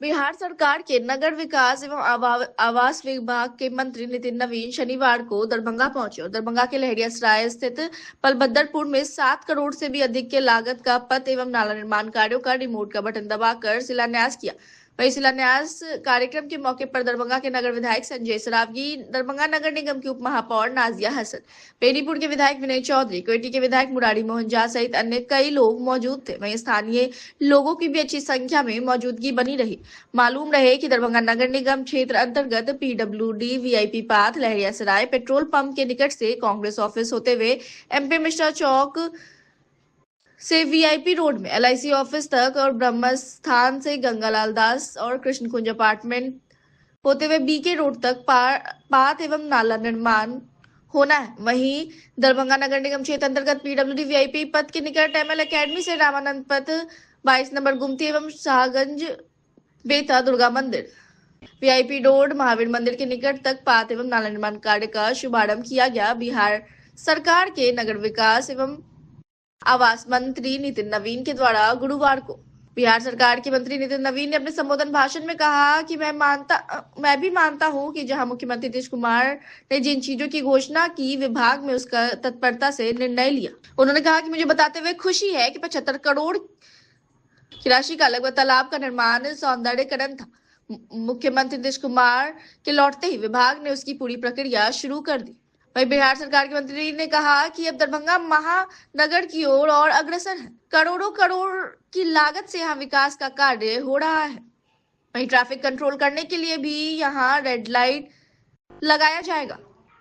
बिहार सरकार के नगर विकास एवं आवास विभाग के मंत्री नितिन नवीन शनिवार को दरभंगा पहुंचे और दरभंगा के लहरियासराय स्थित पलभद्रपुर में 7 करोड़ से भी अधिक के लागत का पथ एवं नाला निर्माण कार्यों का रिमोट का बटन दबाकर शिलान्यास किया। वही शिलान्यास कार्यक्रम के मौके पर दरभंगा के नगर विधायक संजय सरावगी, दरभंगा नगर निगम की उप महापौर नाजिया हसन, बेनीपुर के विधायक विनय चौधरी, कोयटी के विधायक मुरारी मोहन झा सहित अन्य कई लोग मौजूद थे। वहीं स्थानीय लोगों की भी अच्छी संख्या में मौजूदगी बनी रही। मालूम रहे कि दरभंगा नगर निगम क्षेत्र अंतर्गत PWD VIP path Laheriasarai petrol pump के निकट से कांग्रेस ऑफिस होते हुए MP मिश्रा चौक से VIP रोड में LIC ऑफिस तक और ब्रह्म स्थान से गंगालाल दास और कृष्ण कुंज अपार्टमेंट होते हुए BK रोड तक पाथ एवं नाला निर्माण होना है। वहीं दरभंगा नगर निगम क्षेत्र अंतर्गत PWD VIP पथ के निकट ML अकेडमी से रामानंद पथ 22 नंबर गुमती एवं शाहगंज बेता दुर्गा मंदिर VIP रोड महावीर मंदिर के निकट तक पाथ एवं नाला निर्माण कार्य का शुभारंभ किया गया। बिहार सरकार के नगर विकास एवं आवास मंत्री नितिन नवीन के द्वारा गुरुवार को बिहार सरकार के मंत्री नितिन नवीन ने अपने संबोधन भाषण में कहा कि मैं भी मानता हूं कि जहां मुख्यमंत्री नीतीश कुमार ने जिन चीजों की घोषणा की, विभाग में उसका तत्परता से निर्णय लिया। उन्होंने कहा कि मुझे बताते हुए खुशी है कि 75 करोड़ की राशि का लगभग तालाब का निर्माण सौंदर्यकरण था। मुख्यमंत्री नीतीश कुमार के लौटते ही विभाग ने उसकी पूरी प्रक्रिया शुरू कर दी। वहीं बिहार सरकार के मंत्री ने कहा कि अब दरभंगा महानगर की ओर और अग्रसर है। करोड़ों करोड़ की लागत से यहाँ विकास का कार्य हो रहा है। वहीं ट्रैफिक कंट्रोल करने के लिए भी यहाँ रेड लाइट लगाया जाएगा,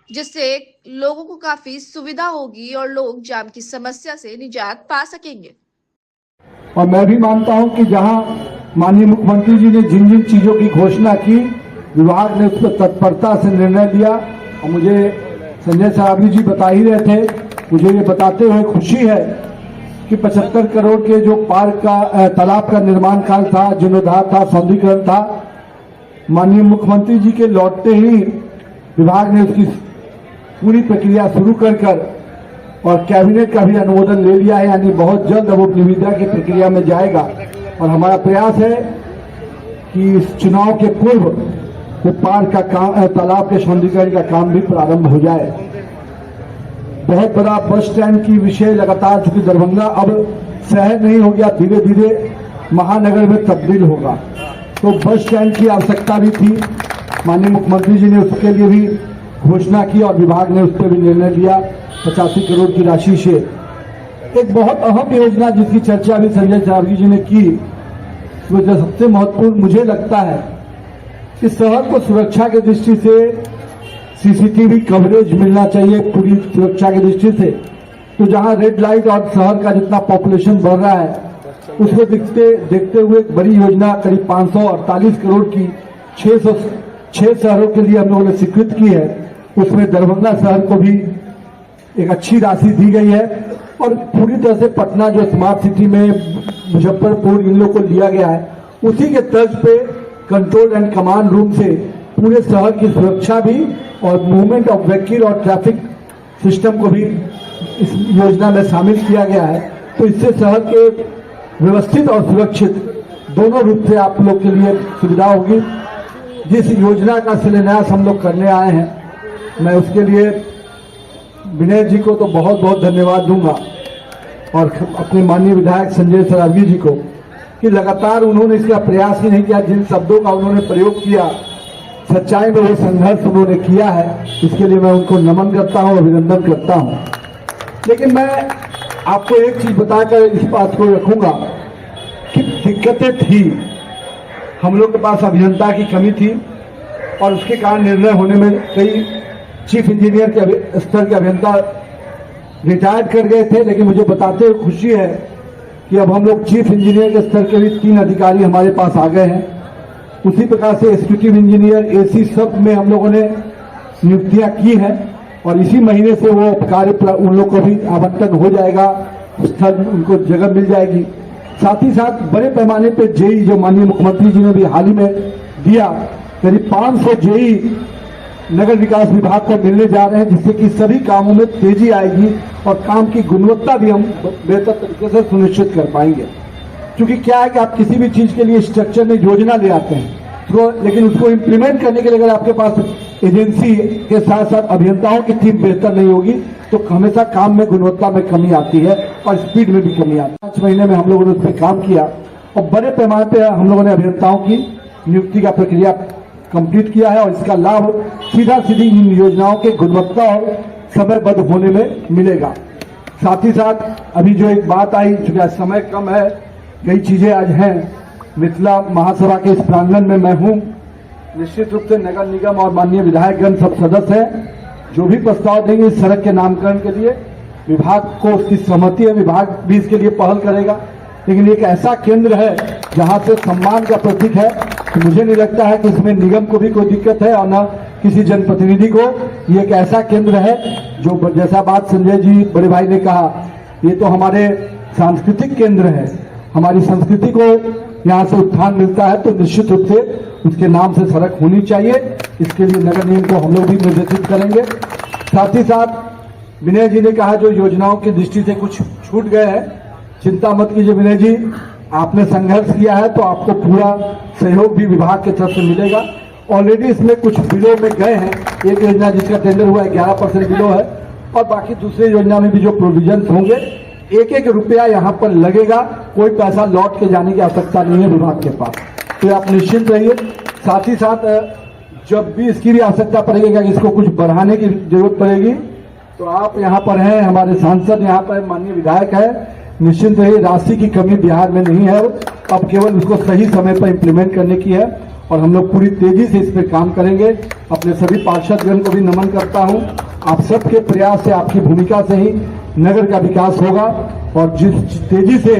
जिससे लोगों को काफी सुविधा होगी और लोग जाम की समस्या से निजात पा सकेंगे। और मैं भी मानता हूं कि जहां माननीय मुख्यमंत्री जी ने जिन जिन चीजों की घोषणा की, विभाग ने उस पर तत्परता से निर्णय लिया। और मुझे संजय सरावगी जी बता ही रहे थे, मुझे ये बताते हुए खुशी है कि 75 करोड़ के जो पार्क का तालाब का निर्माण कार्य था, जीर्णोद्धार था, सौंदर्यीकरण था, माननीय मुख्यमंत्री जी के लौटते ही विभाग ने उसकी पूरी प्रक्रिया शुरू कर और कैबिनेट का भी अनुमोदन ले लिया है। यानी बहुत जल्द अब वो निविदा की प्रक्रिया में जाएगा। और हमारा प्रयास है कि इस चुनाव के पूर्व वो पार्क का काम, तालाब के सौंदर्यीकरण का काम भी प्रारंभ हो जाए। बहुत बड़ा बस स्टैंड की विषय लगातार, चूंकि दरभंगा अब शहर नहीं हो गया, धीरे धीरे महानगर में तब्दील होगा, तो बस स्टैंड की आवश्यकता भी थी। माननीय मुख्यमंत्री जी ने उसके लिए भी घोषणा की और विभाग ने उस पर भी निर्णय लिया 85 करोड़ की राशि से। एक बहुत अहम योजना जिसकी चर्चा भी संजय सरावगी जी ने की, वो जो सबसे महत्वपूर्ण मुझे लगता है कि शहर को सुरक्षा की दृष्टि से CCTV कवरेज मिलना चाहिए पूरी सुरक्षा की दृष्टि से। तो जहां रेड लाइट और शहर का जितना पॉपुलेशन बढ़ रहा है, उसको देखते हुए एक बड़ी योजना करीब 548 करोड़ की 6 शहरों के लिए हम लोगों ने स्वीकृत की है। उसमें दरभंगा शहर को भी एक अच्छी राशि दी गई है और पूरी तरह से पटना जो स्मार्ट सिटी में मुजफ्फरपुर इन लोग को लिया गया है, उसी के तर्ज पे कंट्रोल एंड कमांड रूम से पूरे शहर की सुरक्षा भी और मूवमेंट ऑफ व्हीकल और ट्रैफिक सिस्टम को भी इस योजना में शामिल किया गया है। तो इससे शहर के व्यवस्थित और सुरक्षित दोनों रूप से आप लोग के लिए सुविधा होगी। जिस योजना का शिलान्यास हम लोग करने आए हैं, मैं उसके लिए विनय जी को तो बहुत बहुत धन्यवाद दूंगा और अपने माननीय विधायक संजय सरावगी जी को कि लगातार उन्होंने इसका प्रयास ही नहीं किया। जिन शब्दों का उन्होंने प्रयोग किया, सच्चाई में वो संघर्ष उन्होंने किया है, इसके लिए मैं उनको नमन करता हूं, अभिनंदन करता हूं। लेकिन मैं आपको एक चीज बताकर इस बात को रखूंगा कि दिक्कतें थी, हम लोग के पास अभियंता की कमी थी और उसके कारण निर्णय होने में कई चीफ इंजीनियर के स्तर के अभियंता रिटायर्ड कर गए थे। लेकिन मुझे बताते हुए खुशी है कि अब हम लोग चीफ इंजीनियर के स्तर के भी 3 अधिकारी हमारे पास आ गए हैं। उसी प्रकार से एग्जीक्यूटिव इंजीनियर, AC सब में हम लोगों ने नियुक्तियां की हैं और इसी महीने से वो कार्य उन लोग को भी आवंटन हो जाएगा, स्थल उनको जगह मिल जाएगी। साथ ही साथ बड़े पैमाने पे JEE जो माननीय मुख्यमंत्री जी ने भी हाल ही में दिया, करीब 500 JEE नगर विकास विभाग को मिलने जा रहे हैं, जिससे कि सभी कामों में तेजी आएगी और काम की गुणवत्ता भी हम बेहतर तरीके से सुनिश्चित कर पाएंगे। क्योंकि क्या है कि आप किसी भी चीज के लिए स्ट्रक्चर में योजना ले आते हैं तो, लेकिन उसको इम्प्लीमेंट करने के लिए अगर आपके पास एजेंसी के साथ साथ अभियंताओं की टीम बेहतर नहीं होगी तो हमेशा काम में गुणवत्ता में कमी आती है और स्पीड में भी कमी आती है। 5 महीने में हम लोगों ने उस पर काम किया और बड़े पैमाने पर हम लोगों ने अभियंताओं की नियुक्ति का प्रक्रिया कंप्लीट किया है और इसका लाभ सीधा सीधी इन योजनाओं के गुणवत्ता और समयबद्ध होने में मिलेगा। साथ ही साथ अभी जो एक बात आई, चूंकि समय कम है, कई चीजें आज हैं। मिथिला महासभा के इस प्रांगण में मैं हूं, निश्चित रूप से नगर निगम और माननीय विधायकगण सब सदस्य हैं। जो भी प्रस्ताव देंगे इस सड़क के नामकरण के लिए विभाग को उसकी सहमति है, विभाग भी इसके लिए पहल करेगा। लेकिन एक ऐसा केंद्र है जहां से सम्मान का प्रतीक है कि मुझे नहीं लगता है कि इसमें निगम को भी कोई दिक्कत है और न किसी जनप्रतिनिधि को। ये एक ऐसा केंद्र है जो, जैसा बात संजय जी बड़े भाई ने कहा, ये तो हमारे सांस्कृतिक केंद्र है। हमारी संस्कृति को यहाँ से उत्थान मिलता है तो निश्चित रूप से उसके नाम से सड़क होनी चाहिए। इसके लिए नगर निगम को हम लोग भी निर्देशित करेंगे। साथ ही साथ विनय जी ने कहा जो योजनाओं की दृष्टि से कुछ छूट गए हैं, चिंता मत कीजिए विनय जी, आपने संघर्ष किया है तो आपको पूरा सहयोग भी विभाग की तरफ से मिलेगा। ऑलरेडी इसमें कुछ बिलों में गए हैं। एक योजना जिसका टेंडर हुआ है 11% बिलो है और बाकी दूसरे योजना में भी जो प्रोविजन होंगे, एक एक रुपया यहाँ पर लगेगा। कोई पैसा लौट के जाने की आवश्यकता नहीं है विभाग के पास, तो आप निश्चिंत रहिए। साथ ही साथ जब भी इसकी भी आवश्यकता पड़ेगी, अगर इसको कुछ बढ़ाने की जरूरत पड़ेगी तो आप यहाँ पर हैं, हमारे सांसद यहाँ पर माननीय विधायक है, निश्चिंत रहिए। राशि की कमी बिहार में नहीं है, अब केवल उसको सही समय पर इम्प्लीमेंट करने की है और हम लोग पूरी तेजी से इस पर काम करेंगे। अपने सभी पार्षदगण को भी नमन करता हूँ। आप सबके प्रयास से, आपकी भूमिका से ही नगर का विकास होगा और जिस तेजी से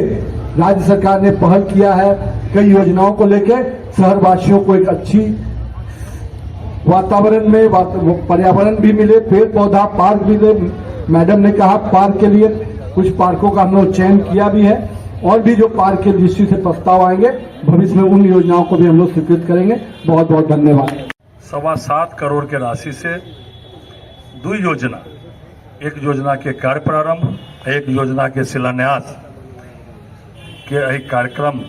राज्य सरकार ने पहल किया है कई योजनाओं को लेकर, शहरवासियों को एक अच्छी वातावरण में पर्यावरण भी मिले, पेड़ पौधा पार्क भी मिले। मैडम ने कहा पार्क के लिए कुछ पार्कों का हम लोग चयन किया भी है और भी जो पार्क के दृष्टि से प्रस्ताव आएंगे भविष्य में उन योजनाओं को भी हम लोग स्वीकृत करेंगे। बहुत बहुत धन्यवाद। 7.25 करोड़ के राशि से 2 योजना, एक योजना के कार्य प्रारंभ, एक योजना के शिलान्यास के कार्यक्रम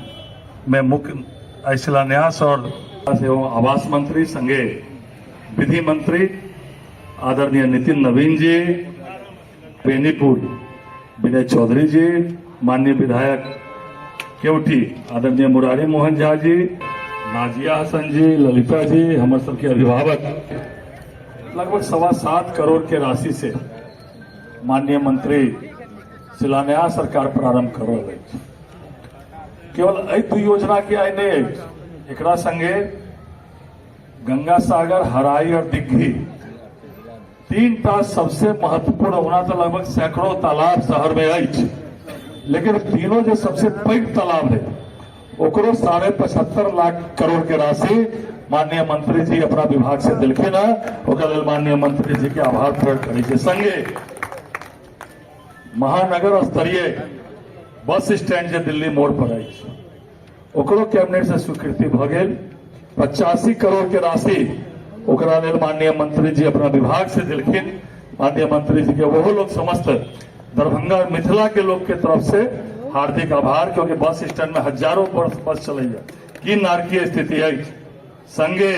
में मुख्य शिलान्यास और एवं आवास मंत्री संगे विधि मंत्री आदरणीय नितिन नवीन जी, बेनीपुर विनय चौधरी जी, माननीय विधायक केवटी आदरणीय मुरारी मोहन झा जी, नाजिया हसन जी, ललिता जी, हमारे सबके अभिभावक, लगभग 7.25 करोड़ के राशि से माननीय मंत्री शिलान्यास सरकार प्रारंभ कर रहे। केवल एहि 2 योजना के आय नहीं, एकरा संगे गंगा सागर, हराई और दिग्घी 3टा सबसे महत्वपूर्ण होना तो लगभग सैकड़ों तालाब शहर में है, लेकिन तीनों जो सबसे पैघ तालाब है ओकरो 75.5 लाख करोड़ के राशि माननीय मंत्री जी अपना विभाग से दिलखिन है। ओकरा लेल माननीय मंत्री जी के आभार प्रकट करै छै। संगे महानगर स्तरीय बस स्टैंड जो दिल्ली मोड़ पर है ओकरो कैबिनेट से स्वीकृति भ गेल। 85 करोड़ के राशि ओकरा लेल माननीय मंत्री जी अपना विभाग से दिलखिन। माननीय मंत्री जी के वो लोग समस्त दरभंगा और मिथिला के लोग के तरफ से हार्दिक आभार, क्योंकि बस स्टैंड में हजारों बस चलैया की नारकीय स्थिति है। संगे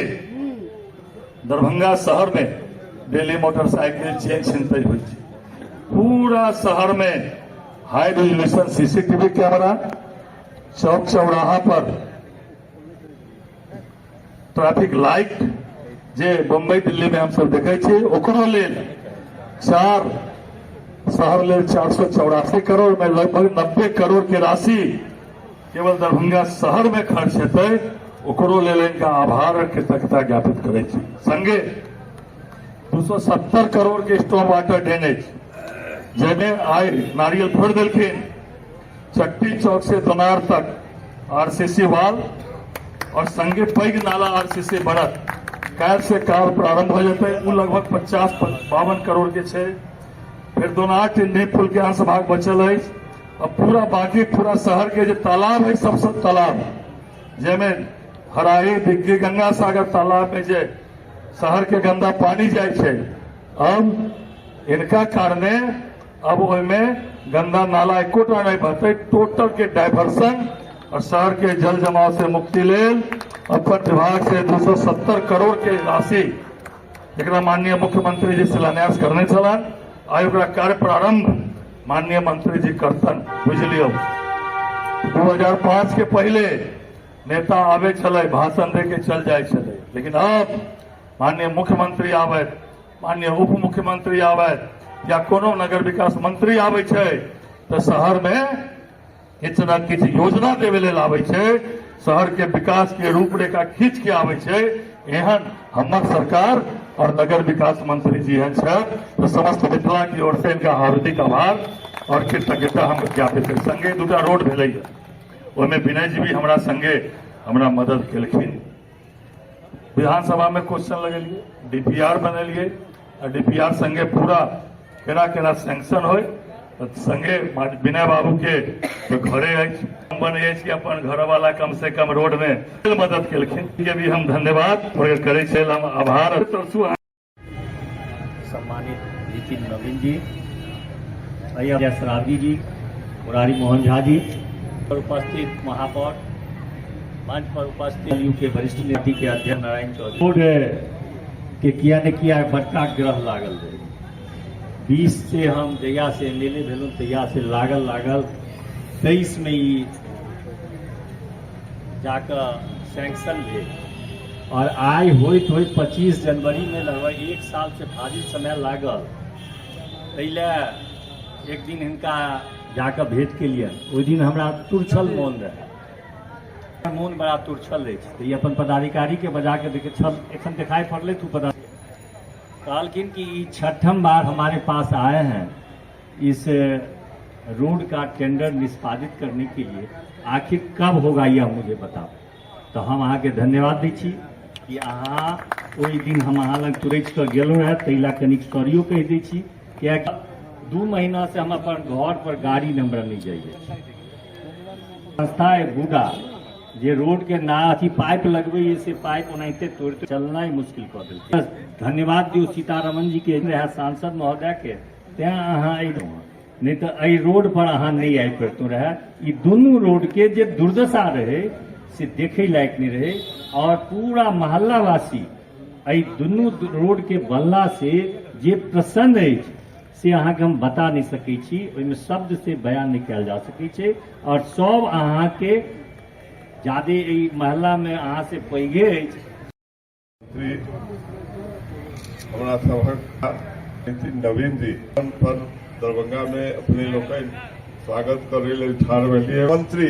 दरभंगा शहर में डेली मोटरसाइकिल चेन छिनतै होइ छै। पूरा शहर में हाई रेजोल्यूशन सीसीटीवी कैमरा, चौक चौराहा पर ट्रैफिक लाइट जे बम्बई दिल्ली में हम सब देखे छे, ओकरो लेल 4 शहर लेल 484 करोड़ में लगभग 90 करोड़ की राशि केवल दरभंगा शहर में खर्च हेतै, ओकरो लेल इनका आभार और कृतज्ञता ज्ञापित करे छी। संगे 270 करोड़ के स्टॉर्म वाटर ड्रेनेज जिसमें आय नारियल फोड़ दिलखिन, चट्टी चौक से दनार तक आरसीसी वाल और संगे पैघ नाला आरसीसी बढ़त काल से कार्य प्रारंभ हो जाते हैं। वो लगभग 50-52 करोड़ के छे। फिर दोनार टिंडी पुल के अंश भाग बचल है। अब पूरा बाकी पूरा शहर के जो तालाब है, सब तालाब जेमें हराई, दिग्घी, गंगा सागर तालाब में जे शहर के गंदा पानी जाए छे, अब इनका कारणे अब ओहिमे गंदा नाला एकोटा नहीं बहते। टोटल के डाइवर्सन और शहर के जल जमाव से मुक्ति लेल अपन विभाग से 270 करोड़ के राशि एक माननीय मुख्यमंत्री जी शिलान्यास करने चलन आई कार्य प्रारंभ माननीय मंत्री जी करतन बुझलियो। 2005 के पहले नेता आवे चले भाषण दे के चल जाए चले, लेकिन अब माननीय मुख्यमंत्री आवे, माननीय उप मुख्यमंत्री आवे या कोनो नगर विकास मंत्री आवे छे तो शहर में किछ न किछ योजना देवे लेल आवे छे, शहर के विकास के रूपरेखा खींच के आवे छे। एहन हमर सरकार और नगर विकास मंत्री जी हैं तो समस्त मिथिला की ओर से इनका हार्दिक आभार और कृतज्ञता हम ज्ञापित है। संगे दूटा रोड भेलै ओहिमे विनय जी भी हमारा संगे हमरा मदद केलखिन। विधानसभा में क्वेश्चन लगेलिए, डीपीआर बनेलिए और डीपीआर संगे पूरा केना केना सैंक्शन होय संगे विनय बाबू के तो घरे बने कि अपन घर वाला कम से कम रोड में मदद केलखिन, ये भी हम धन्यवाद प्रकट करे छे, हम आभार। सम्मानित नितिन नवीन जी, अय्या शरावगी जी, मुरारी मोहन झा जी पर उपस्थित महापौर, मंच पर उपस्थित यू के वरिष्ठ नेता के अध्यक्ष नारायण चौधरी के किया ने किया बड़का ग्रह लागल रहे। 20 से हम जहिया से एमएलए भेलूँ तहिया से लागल 23 में ही जाकर सैंक्शन भेल और आय होइत 25 जनवरी में लगभग 1 साल से भारी समय लागल। पहले एक दिन हिनका जाकर भेंट के लिए ओहि दिन हमरा तुरछल मोन रहे, मोन बड़ा तुरछल रहे तो ये अपन पदाधिकारी के बजा के देखे छल एखन दिखाई पड़ले तू पदाधिकारी कहलखिन कि 6ठम बार हमारे पास आए हैं इस रोड का टेंडर निष्पादित करने के लिए, आखिर कब होगा यह मुझे बताओ। तो हम अहाँ के धन्यवाद दै छी कि अहाँ ओहि दिन हम अहाँ लग तुरंत कर गेलहुँ है तैला कनिक सॉरियो कहि दै छी, कियाकि 2 महीना से हम अपन घर पर गाड़ी नंबर नहीं जाइए। संस्था है बूढ़ा जे रोड के ना अथी पाइप लगबे से पाइप ओनाहिते तोड़ते चलना ही मुश्किल कर दिल। धन्यवाद दियो सीतारमन जी के रहे सांसद महोदय के तें अहाँ अयलहुँ, नहीं तो एहि रोड पर अहाँ नहीं आबि पैतु रहे। ई दुनू रोड के जे दुर्दशा रहे से देखे लायक नहीं रहे और पूरा मोहल्ला वासी एहि दुनू रोड के बनला से जे प्रसन्न अछि से अहाँ के हम बता नहीं सकै छी, ओहिमे शब्द से बयान नहीं कयल जा सकै छै। और सब अहाँ के ज्यादे मोहल्ला में अहाँ से पैघे हमारा सभा नितिन नवीन जी पर दरभंगा में अपने लोग स्वागत करे ले ठाड़ भेलिए। मंत्री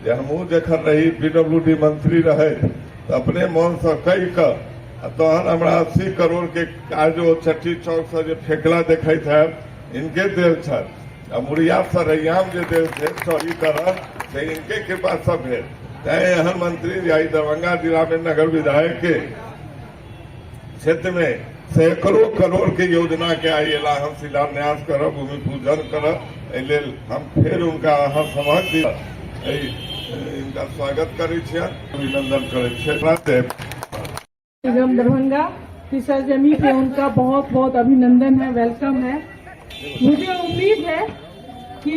जे हमहूँ जखन रही पीडब्ल्यूडी मंत्री रहे तो अपने मन से कई तहन हमरा 80 करोड़ के काजो छठी चौक से जो फेकला देखे है इनके देल छल, मुरिया से रैयाम जो देल थे चौरी तरह से इनके कृपा सब है। एहन मंत्री आई दरभंगा जिला में नगर विधायक के क्षेत्र में सैकड़ों करोड़ के योजना के आइला हम शिलान्यास करब, भूमि पूजन करब, एहि लेल हम फिर उनका अहाँ समझ दिया इनका स्वागत करे अभिनंदन करे। निगम दरभंगा की सरजमी पे उनका बहुत बहुत अभिनंदन है, वेलकम है। मुझे उम्मीद है कि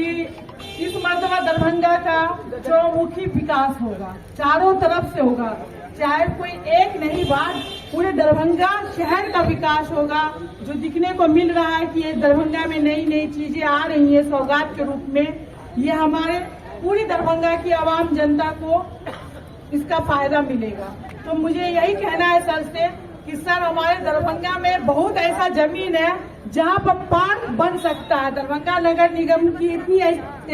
इस मर्तबा दरभंगा का चौमुखी विकास होगा, चारों तरफ से होगा, चाहे कोई एक नहीं बात पूरे दरभंगा शहर का विकास होगा। जो दिखने को मिल रहा है कि ये दरभंगा में नई नई चीजें आ रही हैं सौगात के रूप में, ये हमारे पूरी दरभंगा की आवाम जनता को इसका फायदा मिलेगा। तो मुझे यही कहना है सर से कि सर हमारे दरभंगा में बहुत ऐसा जमीन है जहाँ पर पार्क बन सकता है। दरभंगा नगर निगम की इतनी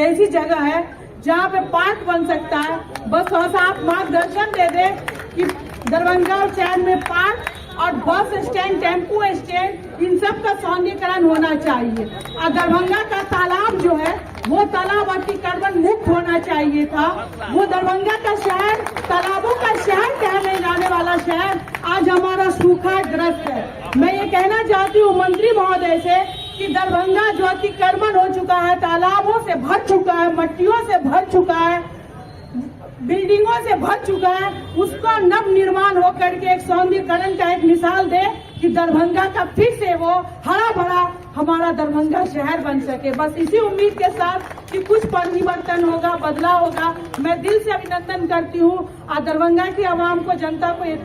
ऐसी जगह है जहाँ पे पार्क बन सकता है। बस थोड़ा सा आप मार्गदर्शन दे दे कि दरभंगा और चैन में पार्क और बस स्टैंड, टेम्पो स्टैंड, इन सब का सौंदर्यीकरण होना चाहिए। और दरभंगा का तालाब जो है वो तालाब अतिक्रमण मुक्त होना चाहिए था। वो दरभंगा का शहर तालाबों का शहर कहने जाने वाला शहर आज हमारा सूखाग्रस्त है। मैं ये कहना चाहती हूँ मंत्री महोदय से कि दरभंगा जो अतिक्रमण हो चुका है, तालाबों से भर चुका है, मट्टियों से भर चुका है, बिल्डिंगों से भर चुका है, उसका नव निर्माण होकर के एक सौंदर्यीकरण का एक मिसाल दे कि दरभंगा का फिर से वो हरा भरा हमारा दरभंगा शहर बन सके। बस इसी उम्मीद के साथ कि कुछ परिवर्तन होगा, बदलाव होगा, मैं दिल से अभिनंदन करती हूँ और दरभंगा की आवाम को, जनता को ये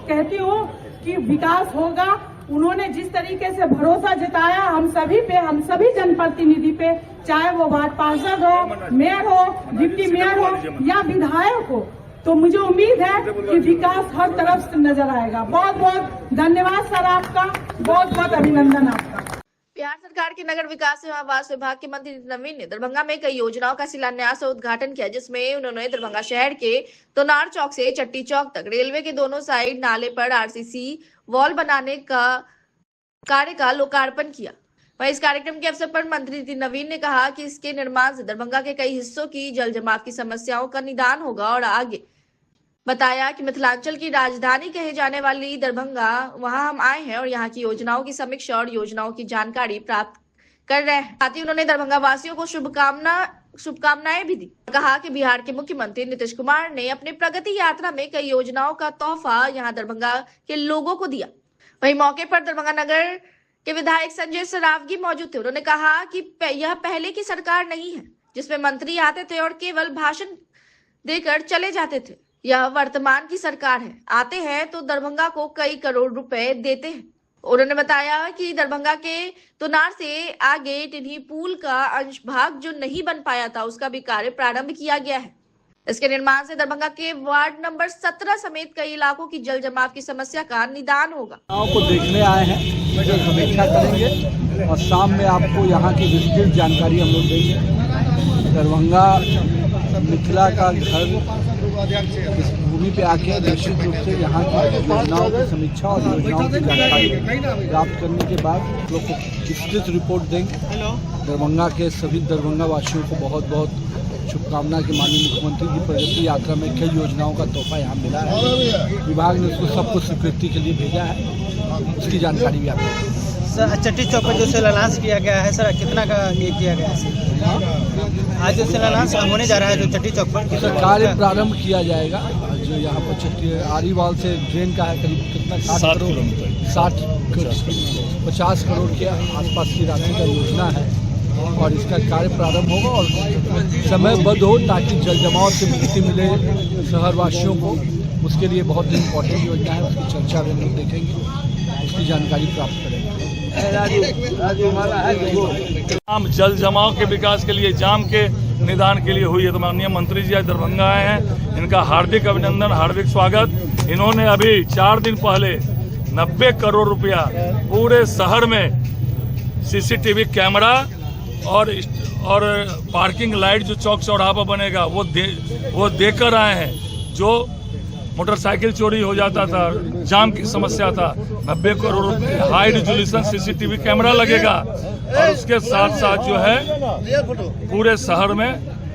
कहती हूँ कि विकास होगा। उन्होंने जिस तरीके से भरोसा जताया हम सभी पे, हम सभी जनप्रतिनिधि पे, चाहे वो वार्ड पार्षद हो, मेयर हो, डिप्टी मेयर हो या विधायक हो, तो मुझे उम्मीद है कि विकास हर तरफ से नजर आएगा। बहुत बहुत धन्यवाद सर आपका, बहुत बहुत अभिनंदन आपका। बिहार सरकार के नगर विकास एवं आवास विभाग के मंत्री नितिन नवीन ने दरभंगा में कई योजनाओं का शिलान्यास और उद्घाटन किया, जिसमें उन्होंने दरभंगा शहर के तोनार चौक से चट्टी चौक तक रेलवे के दोनों साइड नाले पर आरसीसी वॉल बनाने का कार्य का लोकार्पण किया। वहीं इस कार्यक्रम के अवसर पर मंत्री नितिन नवीन ने कहा कि इसके निर्माण से दरभंगा के कई हिस्सों की जल जमाव की समस्याओं का निदान होगा और आगे बताया कि मिथिलांचल की राजधानी कहे जाने वाली दरभंगा, वहां हम आए हैं और यहां की योजनाओं की समीक्षा और योजनाओं की जानकारी प्राप्त कर रहे हैं। साथ ही उन्होंने दरभंगा वासियों को शुभकामनाएं भी दी। कहा कि बिहार के मुख्यमंत्री नीतीश कुमार ने अपनी प्रगति यात्रा में कई योजनाओं का तोहफा यहां दरभंगा के लोगों को दिया। वहीं मौके पर दरभंगा नगर के विधायक संजय सरावगी मौजूद थे। उन्होंने कहा कि यह पहले की सरकार नहीं है जिसमें मंत्री आते थे और केवल भाषण देकर चले जाते थे। यह वर्तमान की सरकार है, आते हैं तो दरभंगा को कई करोड़ रुपए देते हैं। उन्होंने बताया कि दरभंगा के तोनार से आगे टिन्ही पुल का अंश भाग जो नहीं बन पाया था, उसका भी कार्य प्रारंभ किया गया है। इसके निर्माण से दरभंगा के वार्ड नंबर 17 समेत कई इलाकों की जल जमाव की समस्या का निदान होगा। को देखने आए हैं, जो समीक्षा करेंगे और शाम में आपको यहाँ की विस्तृत जानकारी हम लोग देंगे। दरभंगा मिथिला का घर इस भूमि पे आके निश्चित रूप से यहाँ की योजनाओं की समीक्षा और योजनाओं की जानकारी प्राप्त करने के बाद लोग को विस्तृत रिपोर्ट देंगे। दरभंगा के सभी दरभंगा वासियों को बहुत बहुत शुभकामना कि माननीय मुख्यमंत्री की प्रगति यात्रा में कई योजनाओं का तोहफा यहाँ मिला है। विभाग ने उसको सबको स्वीकृति के लिए भेजा है, उसकी जानकारी भी आपको। सर चट्टी चौक पर जो शिलान्यास किया गया है, सर कितना का ये किया गया है? आज जो शिलान्यास होने जा रहा है जो चट्टी चौक पर, कार्य प्रारंभ किया जाएगा। जो यहाँ पर चट्टी आरीवाल से ड्रेन का है, करीब कितना 50 करोड़ के आसपास की राशि का योजना है और इसका कार्य प्रारंभ होगा और समयबद्ध हो ताकि जल जमाव से मुक्ति मिले शहरवासियों को। उसके लिए बहुत इम्पोर्टेंट योजना है, उसकी चर्चा में लोग देखेंगे, उसकी जानकारी प्राप्त करेंगे। जाम जल जमाव के विकास के लिए, जाम के निदान के लिए हुई है। तो माननीय मंत्री जी आज दरभंगा आए हैं, इनका हार्दिक अभिनंदन, हार्दिक स्वागत। इन्होंने अभी 4 दिन पहले 90 करोड़ रुपया पूरे शहर में सीसीटीवी कैमरा और पार्किंग लाइट जो चौक चौराहा पर बनेगा वो देकर आए हैं। जो मोटरसाइकिल चोरी हो जाता था, जाम की समस्या था, 90 करोड़ रुपए हाई रिजोल्यूशन सीसीटीवी कैमरा लगेगा और उसके साथ साथ जो है पूरे शहर में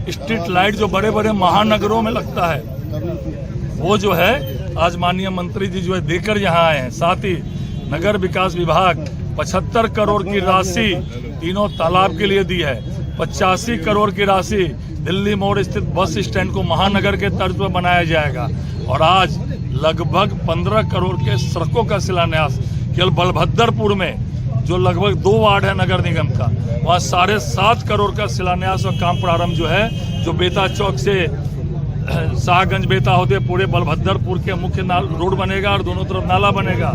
स्ट्रीट लाइट जो बड़े बड़े महानगरों में लगता है वो जो है आज माननीय मंत्री जी जो है देकर यहाँ आए हैं। साथ ही नगर विकास विभाग 75 करोड़ की राशि तीनों तालाब के लिए दी है। 85 करोड़ की राशि दिल्ली मोड़ स्थित बस स्टैंड को महानगर के तर्ज पर बनाया जाएगा और आज लगभग 15 करोड़ के सड़कों का शिलान्यास केवल बलभद्रपुर में जो लगभग 2 वार्ड है नगर निगम का, वहाँ 7.5 करोड़ का शिलान्यास और काम प्रारंभ जो है, जो बेता चौक से शाहगंज बेता होते पूरे बलभद्रपुर के मुख्य रोड बनेगा और दोनों तरफ नाला बनेगा,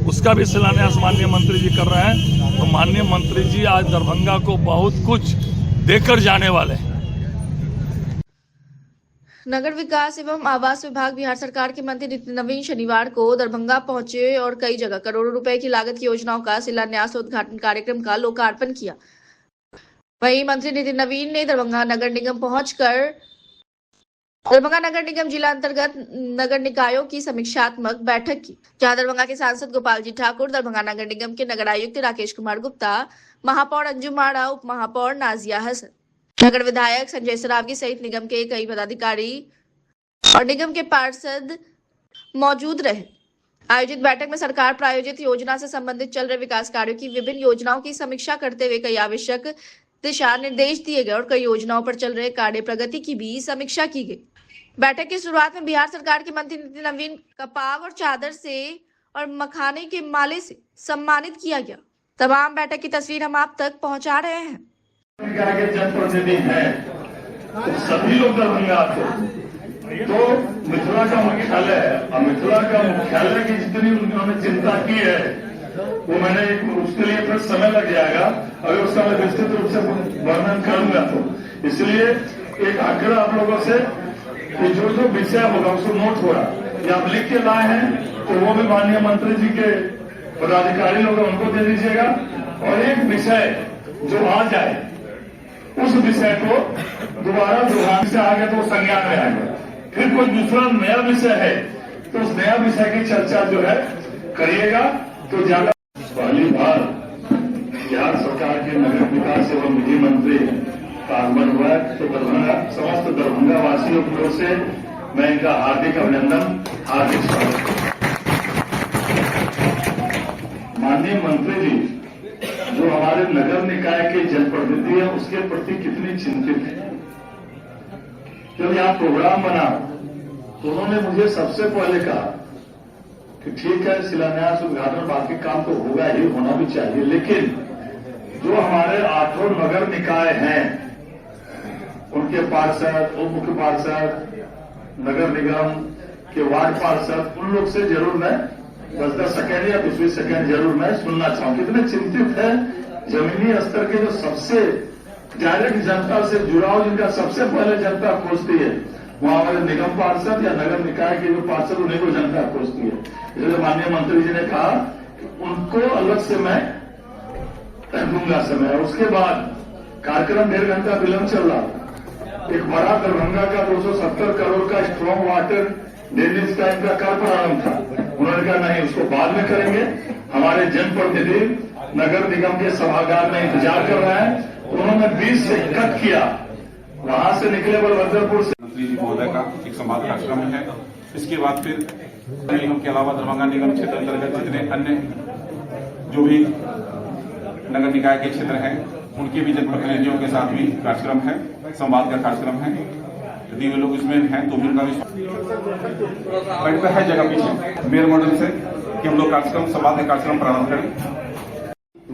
उसका भी शिलान्यास माननीय मंत्री जी कर रहे हैं। तो माननीय मंत्री जी आज दरभंगा को बहुत कुछ देकर जाने वाले हैं। नगर विकास एवं आवास विभाग बिहार सरकार के मंत्री नितिन नवीन शनिवार को दरभंगा पहुंचे और कई जगह करोड़ों रुपए की लागत की योजनाओं का शिलान्यास और उद्घाटन कार्यक्रम का लोकार्पण किया। वहीं मंत्री नितिन नवीन ने दरभंगा नगर निगम पहुंचकर दरभंगा नगर निगम जिला अंतर्गत नगर निकायों की समीक्षात्मक बैठक की, जहां दरभंगा के सांसद गोपाल जी ठाकुर, दरभंगा नगर निगम के नगर आयुक्त राकेश कुमार गुप्ता, महापौर अंजुम माड़ा, उप महापौर नाजिया हसन, नगर विधायक संजय सरावगी सहित निगम के कई पदाधिकारी और निगम के पार्षद मौजूद रहे। आयोजित बैठक में सरकार प्रायोजित योजना से संबंधित चल रहे विकास कार्यों की विभिन्न योजनाओं की समीक्षा करते हुए कई आवश्यक दिशा निर्देश दिए गए और कई योजनाओं पर चल रहे कार्य प्रगति की भी समीक्षा की गई। बैठक की शुरुआत में बिहार सरकार के मंत्री नितिन नवीन कपाव और चादर से और मखाने के माले से सम्मानित किया गया। तमाम बैठक की तस्वीर हम आप तक पहुंचा रहे हैं। के जनप्रतिनिधि हैं तो सभी लोग दरभंगा आते हैं। तो मिथिला का मुख्यालय है और मिथिला का मुख्यालय की जितनी उन्होंने चिंता की है वो मैंने उसके लिए फिर समय लग जाएगा, अगर उसका मैं विस्तृत रूप से वर्णन करूंगा। तो इसलिए एक आग्रह आप लोगों से कि जो जो विषय होगा उसको नोट हो रहा या आप लिख के लाए हैं तो वो भी माननीय मंत्री जी के पदाधिकारी लोग उनको दे दीजिएगा, और एक विषय जो आ जाए उस विषय को दोबारा से आगे तो संज्ञान में आएगा। फिर कोई दूसरा नया विषय है तो उस नया विषय की चर्चा जो है करिएगा तो ज्यादा। पहली बार बिहार सरकार के नगर विकास एवं विधि मंत्री का आगमन हुआ है, तो दरभंगा समस्त दरभंगा वासियों की ओर से मैं इनका हार्दिक अभिनंदन, हार्दिक स्वागत। माननीय मंत्री जी जो हमारे नगर निकाय के जनप्रतिनिधि है उसके प्रति कितनी चिंतित है। जब यहाँ प्रोग्राम बना तो उन्होंने मुझे सबसे पहले कहा कि ठीक है शिलान्यास उद्घाटन बाकी काम तो होगा ही, होना भी चाहिए, लेकिन जो हमारे 8 नगर निकाय हैं उनके पार्षद, उप मुख्य पार्षद, नगर निगम के वार्ड पार्षद, उन लोग से जरूर मैं 10-10 सेकेंड या 20-20 सेकेंड जरूर मैं सुनना चाहूँ कितने चिंतित है। जमीनी स्तर के जो सबसे डायरेक्ट जनता से जुड़ाव जिनका सबसे पहले जनता खोजती है वहां हमारे निगम पार्षद या नगर निकाय के जो पार्षद उन्हीं को जनता खोजती है। इसलिए माननीय मंत्री जी ने कहा उनको अलग से मैं दूंगा समय। उसके बाद कार्यक्रम 1.5 घंटा विलंब चल रहा। एक बड़ा दरभंगा का 270 करोड़ का स्ट्रॉन्ग वाटर ड्रेनेज का इनका कर प्रारंभ था। उन्होंने कहा नहीं उसको बाद में करेंगे, हमारे जनप्रतिनिधि नगर निगम के सभागार में इंतजार कर रहे हैं। उन्होंने 20 से कट किया, वहां से निकले बलभद्रपुर से। मंत्री जी महोदय का एक संवाद कार्यक्रम है। इसके बाद फिर निगम के अलावा दरभंगा निगम क्षेत्र अंतर्गत जितने अन्य जो भी नगर निकाय के क्षेत्र हैं उनके भी जनप्रतिनिधियों के साथ भी कार्यक्रम है, संवाद का कार्यक्रम है। यदि वे लोग इसमें हैं तो भी उनका भी बैठता है जगह पीछे मेयर मॉडल से कि हम लोग कार्यक्रम संवाद का कार्यक्रम प्रारंभ करें।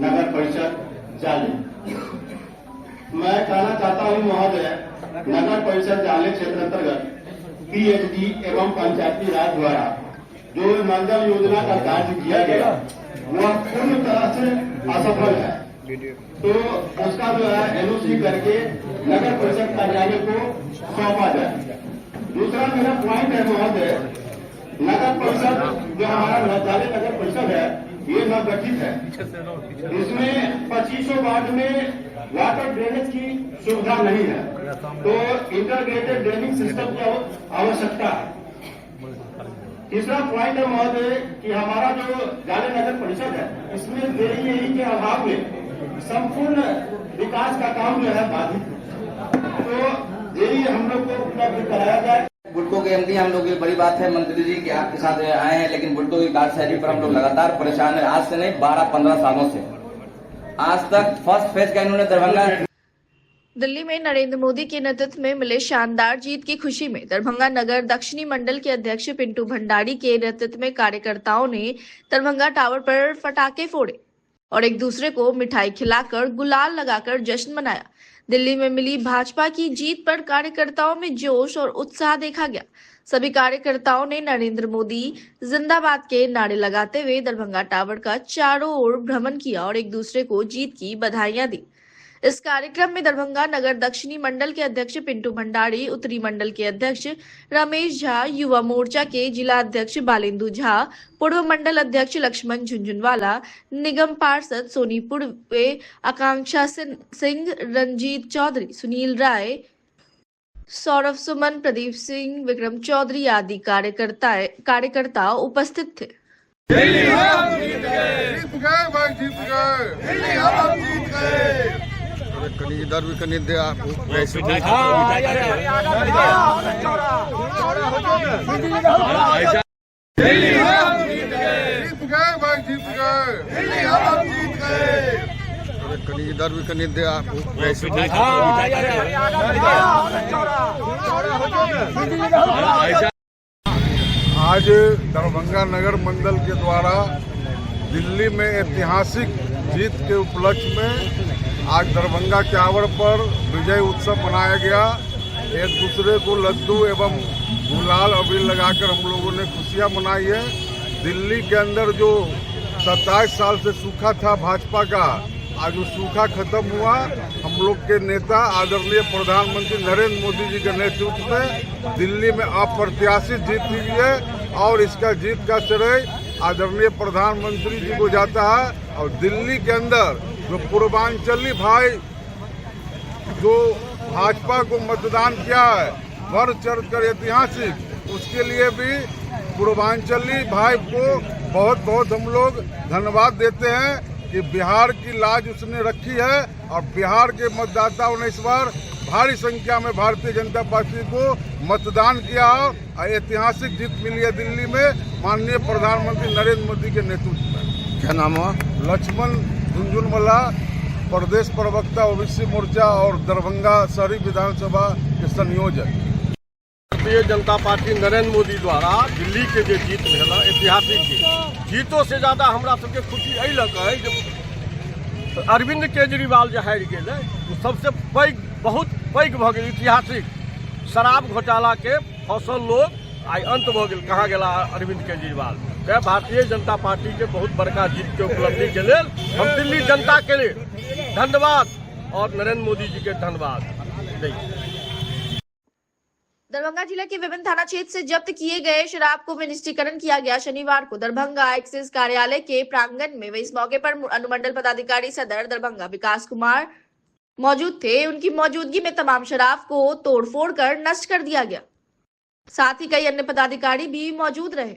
नगर परिषद जाले, मैं कहना चाहता हूं महोदय, नगर परिषद जाले क्षेत्र अंतर्गत पीएचडी एवं पंचायती राज द्वारा जो नलजल योजना का कार्य किया गया वह पूर्ण तरह से असफल है। तो उसका जो है एनओसी करके नगर परिषद कार्यालय को सौंपा जाए। दूसरा मेरा पॉइंट है महोदय, नगर परिषद जो हमारा जाले नगर परिषद है ये नवगठित है। इसमें 2500 वार्ड में वाटर ड्रेनेज की सुविधा नहीं है, तो इंटीग्रेटेड ड्रेनिंग सिस्टम की आवश्यकता है। तीसरा पॉइंट है महोदय कि हमारा जो जाले नगर परिषद है इसमें देरी यही के अभाव में संपूर्ण विकास का काम जो है बाधित, तो देरी हम लोग को उपलब्ध कराया जाए। बुडको के एमडी हम लोग, ये बड़ी बात है मंत्री जी कि आपके साथ आए हैं, लेकिन बुडको की कार्यशैली पर हम लोग लगातार परेशान है। आज से नहीं 12-15 सालों से आज तक फर्स्ट फेज का इन्होंने दरभंगा। दिल्ली में नरेंद्र मोदी के नेतृत्व में मिले शानदार जीत की खुशी में दरभंगा नगर दक्षिणी मंडल के अध्यक्ष पिंटू भंडारी के नेतृत्व में कार्यकर्ताओं ने दरभंगा टावर पर पटाखे फोड़े और एक दूसरे को मिठाई खिलाकर गुलाल लगाकर जश्न मनाया। दिल्ली में मिली भाजपा की जीत पर कार्यकर्ताओं में जोश और उत्साह देखा गया। सभी कार्यकर्ताओं ने नरेंद्र मोदी जिंदाबाद के नारे लगाते हुए दरभंगा टावर का चारों ओर भ्रमण किया और एक दूसरे को जीत की बधाइयां दी। इस कार्यक्रम में दरभंगा नगर दक्षिणी मंडल के अध्यक्ष पिंटू भंडारी, उत्तरी मंडल के अध्यक्ष रमेश झा, युवा मोर्चा के जिला अध्यक्ष बालेंदु झा, पूर्व मंडल अध्यक्ष लक्ष्मण झुंझुनवाला, निगम पार्षद सोनीपुर वे आकांक्षा सिंह, रंजीत चौधरी, सुनील राय, सौरभ सुमन, प्रदीप सिंह, विक्रम चौधरी आदि कार्यकर्ता उपस्थित थे। इधर भी कहीं दे इधर भी कहीं दे आज दरभंगा नगर मंडल के द्वारा दिल्ली में ऐतिहासिक जीत के उपलक्ष्य में आज दरभंगा टावर पर विजय उत्सव मनाया गया। एक दूसरे को लड्डू एवं गुलाल अबीर लगाकर हम लोगों ने खुशियां मनाई है। दिल्ली के अंदर जो 27 साल से सूखा था भाजपा का, आज वो सूखा खत्म हुआ। हम लोग के नेता आदरणीय प्रधानमंत्री नरेंद्र मोदी जी के नेतृत्व में दिल्ली में अप्रत्याशित जीत हुई है और इसका जीत का श्रेय आदरणीय प्रधानमंत्री जी को जाता है। और दिल्ली के अंदर जो पूर्वांचली भाई जो भाजपा को मतदान किया है बढ़ चढ़ कर ऐतिहासिक, उसके लिए भी पूर्वांचली भाई को बहुत बहुत हम लोग धन्यवाद देते हैं कि बिहार की लाज उसने रखी है और बिहार के मतदाताओं ने इस बार भारी संख्या में भारतीय जनता पार्टी को मतदान किया और ऐतिहासिक जीत मिली है दिल्ली में माननीय प्रधानमंत्री नरेंद्र मोदी के नेतृत्व में। क्या नाम हुआ? लक्ष्मण झुंझुनवाला, प्रदेश प्रवक्ता ओबीसी मोर्चा और दरभंगा शहरी विधानसभा के संयोजक। भारतीय जनता पार्टी नरेंद्र मोदी द्वारा दिल्ली के जो जीत भेल ऐतिहासिक जीतों से ज्यादा हमरा सबके खुशी एहि लऽ कऽ है जे अरविंद केजरीवाल जे हारि गेलै ओ सबसे पैघ बहुत पैघ भऽ गेल। ऐतिहासिक शराब घोटाला के फसल लोग आई अंत भऽ गेल, कहाँ गेला अरविंद केजरीवाल। तैं भारतीय जनता पार्टी के बहुत बड़का जीत के उपलब्धि के लेल हम दिल्ली जनता के लिए धन्यवाद और नरेंद्र मोदी जी के धन्यवाद दै। दरभंगा जिले के विभिन्न थाना क्षेत्र से जब्त किए गए शराब को विनिष्टीकरण किया गया। शनिवार को दरभंगा एक्साइज कार्यालय के प्रांगण में इस मौके पर अनुमंडल पदाधिकारी सदर दरभंगा विकास कुमार मौजूद थे। उनकी मौजूदगी में तमाम शराब को तोड़फोड़ कर नष्ट कर दिया गया। साथ ही कई अन्य पदाधिकारी भी मौजूद रहे।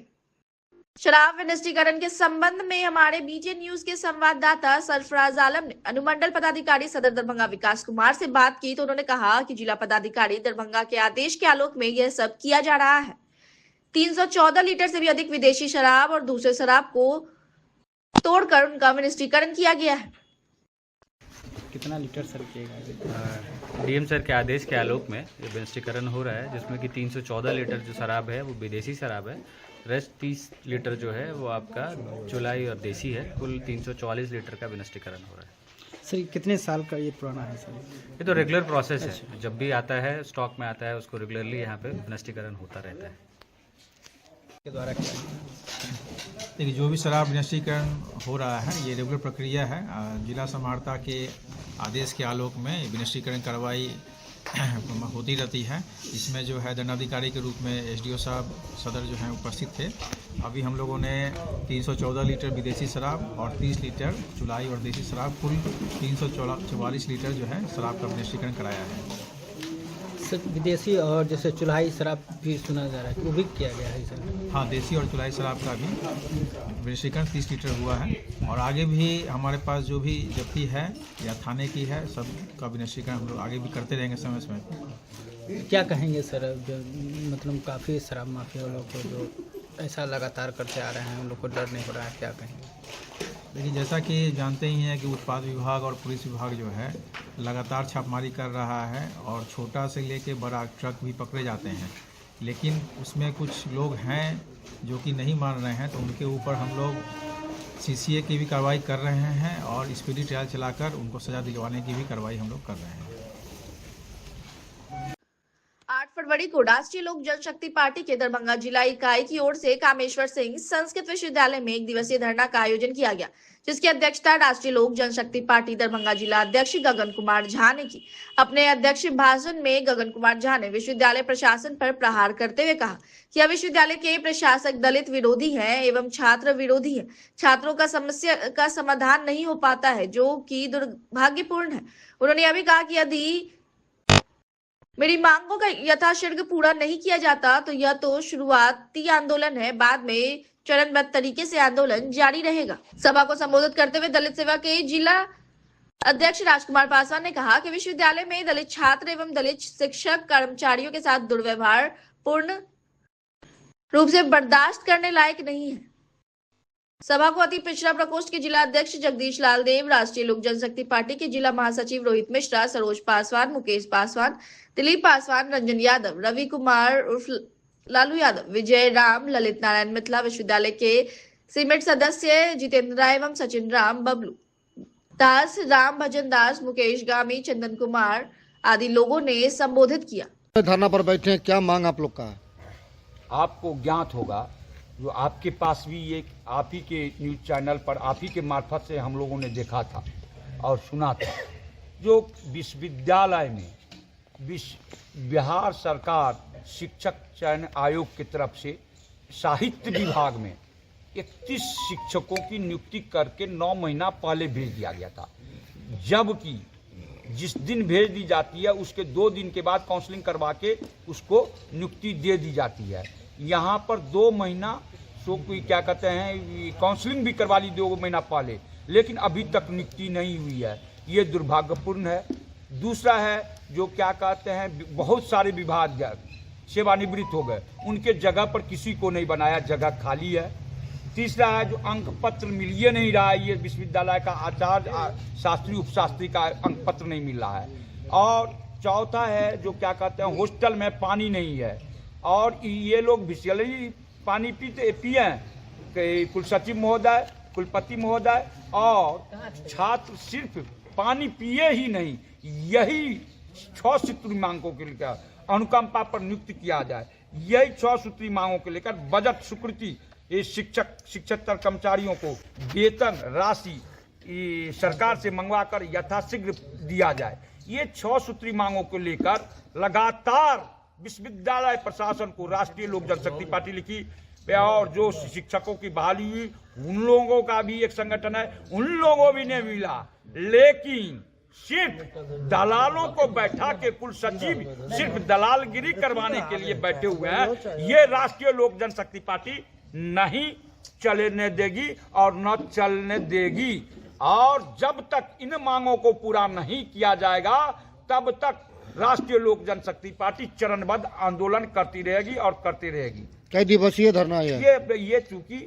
शराब विनिष्टीकरण के संबंध में हमारे बीजे न्यूज के संवाददाता सरफराज आलम ने अनुमंडल पदाधिकारी सदर दरभंगा विकास कुमार से बात की तो उन्होंने कहा कि जिला पदाधिकारी दरभंगा के आदेश के आलोक में यह सब किया जा रहा है। 314 लीटर से भी अधिक विदेशी शराब और दूसरे शराब को तोड़कर उनका विनिष्टीकरण किया गया है। कितना लीटर सर किएगा? डीएम सर के आदेश के आलोक में ये विनिष्टीकरण हो रहा है, जिसमें कि 314 लीटर जो शराब है वो विदेशी शराब है। रेस्ट 30 लीटर जो है वो आपका चुलाई और देसी है। कुल 344 लीटर का विनिष्टीकरण हो रहा है। सर कितने साल का ये पुराना है सर? ये तो रेगुलर प्रोसेस है, जब भी आता है स्टॉक में आता है उसको रेगुलरली यहाँ पे विनिष्टीकरण होता रहता है। के द्वारा क्या देखिए, जो भी शराब विनिष्टीकरण हो रहा है ये रेगुलर प्रक्रिया है। जिला समाहर्ता के आदेश के आलोक में विनिष्टीकरण कार्रवाई होती रहती है। इसमें जो है दंडाधिकारी के रूप में एसडीओ साहब सदर जो हैं उपस्थित थे। अभी हम लोगों ने 314 लीटर विदेशी शराब और 30 लीटर चुलाई और देसी शराब, कुल 344 लीटर जो है शराब का विनिष्टीकरण कराया है। सर विदेशी और जैसे चुलाई शराब भी सुना जा रहा है, वो भी किया गया है सर? हाँ, देसी और चुलाई शराब का भी विनिष्टीकरण 30 लीटर हुआ है और आगे भी हमारे पास जो भी जब्ती है या थाने की है सब का विनिष्टीकरण हम लोग आगे भी करते रहेंगे समय समय पर। क्या कहेंगे सर, जो मतलब काफ़ी शराब माफिया लोग को जो ऐसा लगातार करते आ रहे हैं, उन लोग को डर नहीं हो रहा है, क्या कहेंगे? देखिए, जैसा कि जानते ही हैं कि उत्पाद विभाग और पुलिस विभाग जो है लगातार छापेमारी कर रहा है और छोटा से लेके बड़ा ट्रक भी पकड़े जाते हैं, लेकिन उसमें कुछ लोग हैं जो कि नहीं मान रहे हैं, तो उनके ऊपर हम लोग सीसीए की भी कार्रवाई कर रहे हैं और स्पीडी ट्रायल चलाकर उनको सजा दिलवाने की भी कार्रवाई हम लोग कर रहे हैं। 8 फरवरी को राष्ट्रीय लोक जनशक्ति पार्टी के दरभंगा जिला इकाई की ओर से कामेश्वर सिंह संस्कृत विश्वविद्यालय में 1 दिवसीय धरना का आयोजन किया गया, जिसकी अध्यक्षता राष्ट्रीय लोक जनशक्ति पार्टी दरभंगा जिला अध्यक्ष गगन कुमार झा ने की। अपने अध्यक्ष भाषण में गगन कुमार झा ने विश्वविद्यालय प्रशासन पर प्रहार करते हुए कहा कि विश्वविद्यालय के प्रशासक दलित विरोधी हैं एवं छात्र विरोधी हैं। छात्रों का समस्या का समाधान नहीं हो पाता है, जो कि दुर्भाग्यपूर्ण है। उन्होंने यह भी कहा कि यदि मेरी मांगों का यथाशीघ्र पूरा नहीं किया जाता तो यह तो शुरुआती आंदोलन है, बाद में चरणबद्ध तरीके से आंदोलन जारी रहेगा। सभा को संबोधित करते हुए दलित सेवा के जिला अध्यक्ष राजकुमार पासवान ने कहा कि विश्वविद्यालय में दलित छात्र एवं दलित शिक्षक कर्मचारियों के साथ दुर्व्यवहार पूर्ण रूप से बर्दाश्त करने लायक नहीं है। सभा को अति पिछड़ा प्रकोष्ठ के जिला अध्यक्ष जगदीश लाल देव, राष्ट्रीय लोक जनशक्ति पार्टी के जिला महासचिव रोहित मिश्रा, सरोज पासवान, मुकेश पासवान, दिलीप पासवान, रंजन यादव, रवि कुमार उर्फ लालू यादव, विजय राम, ललित नारायण मिथिला, विश्वविद्यालय के सीमेट सदस्य जितेंद्र राय एवं सचिन राम बबलू, दास, राम भजन दास, मुकेश गामी, चंदन कुमार आदि लोगों ने संबोधित किया। धरना पर बैठे हैं, क्या मांग आप लोग का है? आपको ज्ञात होगा, जो आपके पास भी एक आप ही के न्यूज़ चैनल पर आप ही के मार्फत से हम लोगों ने देखा था और सुना था, जो विश्वविद्यालय में बिहार सरकार शिक्षक चयन आयोग की तरफ से साहित्य विभाग में 31 शिक्षकों की नियुक्ति करके 9 महीना पहले भेज दिया गया था, जबकि जिस दिन भेज दी जाती है उसके 2 दिन के बाद काउंसलिंग करवा के उसको नियुक्ति दे दी जाती है। यहाँ पर 2 महीना सो कोई क्या कहते हैं काउंसलिंग भी करवा ली 2 महीना पहले, लेकिन अभी तक नियुक्ति नहीं हुई है। ये दुर्भाग्यपूर्ण है। दूसरा है जो क्या कहते हैं बहुत सारे विभाग सेवानिवृत्त हो गए, उनके जगह पर किसी को नहीं बनाया, जगह खाली है। तीसरा है जो अंक पत्र मिल ये नहीं रहा है, ये विश्वविद्यालय का आचार्य शास्त्री उपशास्त्री का अंक पत्र नहीं मिल रहा है। और चौथा है जो क्या कहते हैं हॉस्टल में पानी नहीं है और ये लोग बिस्लरी पानी पिए कुल सचिव महोदय, कुलपति महोदय और छात्र सिर्फ पानी पिए ही नहीं। यही 6 सूत्री मांगों के लेकर अनुकंपा पर नियुक्त किया जाए, यही 6 सूत्री मांगों के लेकर बजट स्वीकृति शिक्षक कर्मचारियों को वेतन राशि सरकार से मंगवाकर यथाशीघ्र दिया जाए। ये 6 सूत्री मांगों को लेकर लगातार विश्वविद्यालय प्रशासन को राष्ट्रीय लोक जनशक्ति पार्टी लिखी और जो शिक्षकों की बहाली हुई उन लोगों का भी एक संगठन है, उन लोगों भी ने मिला, लेकिन सिर्फ दलालों को बैठा के कुल सचिव सिर्फ दलालगिरी करवाने के लिए बैठे हुए हैं। ये राष्ट्रीय लोक जनशक्ति पार्टी नहीं चलने देगी और न चलने देगी। और जब तक इन मांगों को पूरा नहीं किया जाएगा तब तक राष्ट्रीय लोक जनशक्ति पार्टी चरणबद्ध आंदोलन करती रहेगी और करती रहेगी। कई दिवसीय धरना है ये चूंकि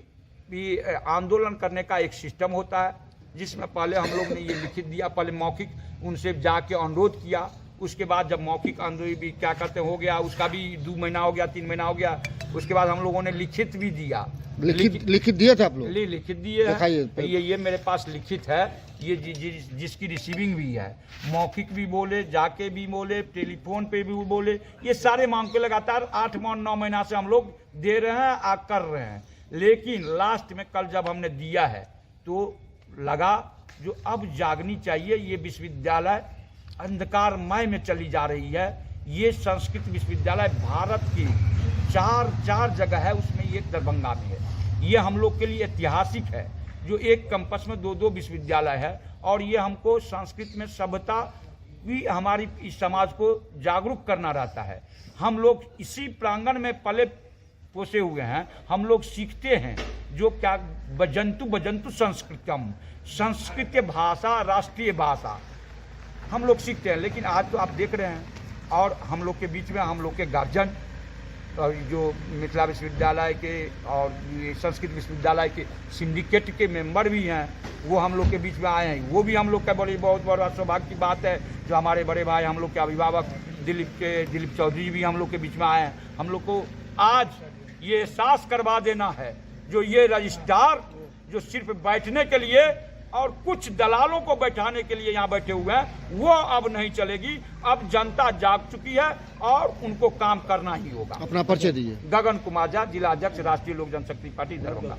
आंदोलन करने का एक सिस्टम होता है, जिसमें पहले हम लोग ने ये लिखित दिया, पहले मौखिक उनसे जाके अनुरोध किया, उसके बाद जब मौखिक आंदोलन भी क्या कहते हो गया, उसका भी 2 महीना हो गया, 3 महीना हो गया, उसके बाद हम लोगों ने लिखित भी दिया। लिखित दिए थे आप लोग? लिखित दिए हैं। ये मेरे पास लिखित है, ये जिसकी रिसीविंग भी है, मौखिक भी बोले, जाके भी बोले, टेलीफोन पे भी बोले, ये सारे मांग के लगातार 8-9 महीना से हम लोग दे रहे हैं कर रहे हैं। लेकिन लास्ट में कल जब हमने दिया है तो लगा जो अब जागनी चाहिए, ये विश्वविद्यालय अंधकारमय में चली जा रही है। ये संस्कृत विश्वविद्यालय भारत की 4 जगह है, उसमें एक दरभंगा में है। ये हम लोग के लिए ऐतिहासिक है, जो एक कैंपस में 2-2 विश्वविद्यालय है। और ये हमको संस्कृत में सभ्यता भी हमारी इस समाज को जागरूक करना रहता है। हम लोग इसी प्रांगण में पले पोसे हुए हैं, हम लोग सीखते हैं जो क्या बजंतु संस्कृतम, संस्कृत भाषा राष्ट्रीय भाषा हम लोग सीखते हैं। लेकिन आज तो आप देख रहे हैं, और हम लोग के बीच में हम लोग के गार्जियन और जो मिथिला विश्वविद्यालय के और ये संस्कृत विश्वविद्यालय के सिंडिकेट के मेंबर भी हैं, वो हम लोग के बीच में आए हैं। वो भी हम लोग का बहुत बड़ा सौभाग्य की बात है, जो हमारे बड़े भाई हम लोग के अभिभावक दिलीप चौधरी भी हम लोग के बीच में आए हैं। हम लोग को आज ये एहसास करवा देना है, जो ये रजिस्ट्रार जो सिर्फ बैठने के लिए और कुछ दलालों को बैठाने के लिए यहाँ बैठे हुए हैं, वो अब नहीं चलेगी। अब जनता जाग चुकी है और उनको काम करना ही होगा। अपना परिचय दीजिए। गगन कुमार झा, जिला अध्यक्ष, राष्ट्रीय लोक जनशक्ति पार्टी दरभंगा।